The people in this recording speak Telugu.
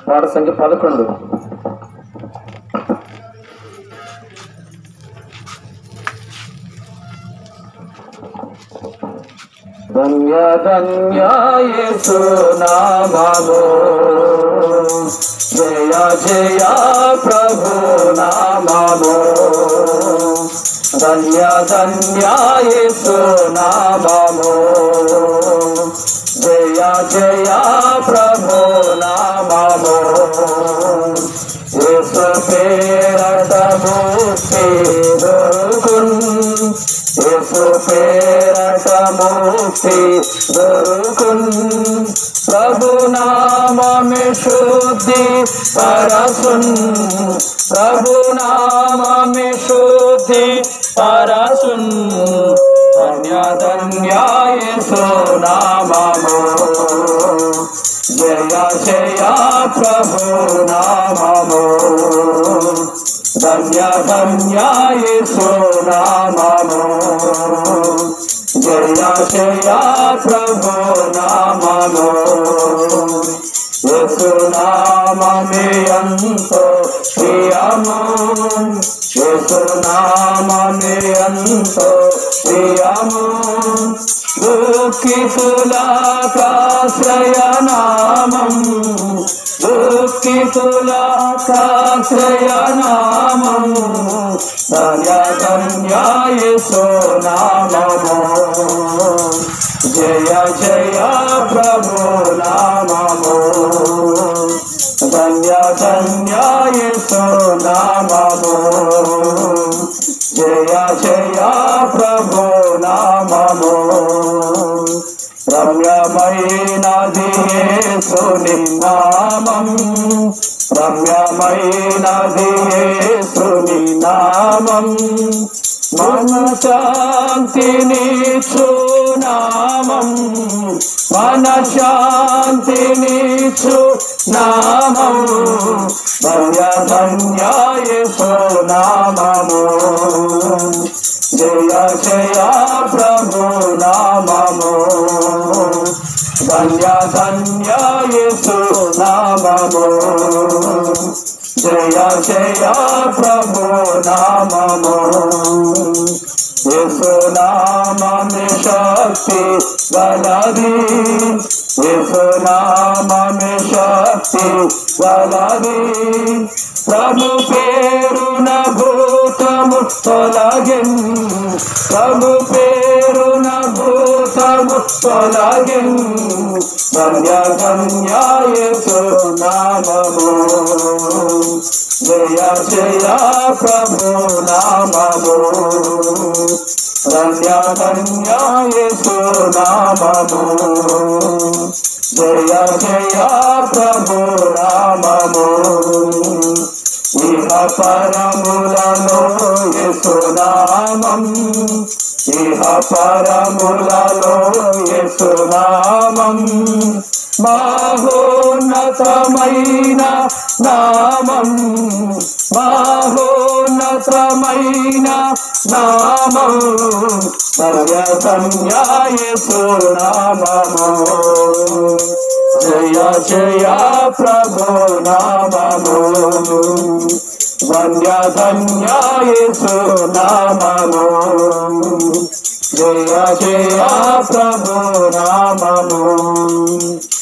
పాట సంఖ్య 11. ధన్య ధన్య యేసు నామము, జయ జయ ప్రభు నామము. ధన్య ధన్య యేసు నామము, జయ జయ ప్రభు నామము. యేసు పేరట ముక్తి దొరుకున్, యేసు పేరట ముక్తి దొరుకున్. ప్రభు నామమే శుద్ధి పరసున్, ప్రభు నామమే శుద్ధి పరసున్. ధన్య ధన్య యేసు నామము, జయ జయ ప్రభు నామము. ధన్య ధన్య యేసు నామము, జయ జయ ప్రభు నామము. యేసు నామమే ఎంతో ప్రియము, యేసు నామమే ఎంతో ప్రియము. దుఃఖితులకాశ్రయ నామం, దుఃఖితులకాశ్రయ నామం. ధన్య ధన్య యేసు నామము, జయ జయ ప్రభు నామము. ధన్య ధన్య యేసు నామము, జయ జయ ప్రభు నామము. రమ్యమైనది యేసుని నామం, రమ్యమైనది యేసుని నామం. మనశాంతినిచ్చు నామం, మనశాంతినిచ్చు నామం. ధన్య ధన్య యేసు నామము, జయ జయ ప్రభు నామము. ధన్య ధన్య యేసు నామము, జయ జయ ప్రభు నామము. యేసు నామమే శక్తి గలది, యేసు నామమే శక్తి గలది. ప్రభు పేరున భూతము తొలగిన్, ప్రభు పేరున భూతము తొలగిన్. ధన్య ధన్య యేసు నామము, జయ జయ ప్రభు నామము. ధన్య ధన్య యేసు నామము, జయ జయ ప్రభు నామము. ఇహ పరములలో యేసు నామం, ఇహ పరములలో యేసు నామం. మహోన్నతమైన నామం, మహోన్నతమైన నామం. ధన్య ధన్య యేసు నామము, జయ జయ ప్రభు నామము. ధన్య ధన్య యేసు నామము, జయ జయ ప్రభు నామము.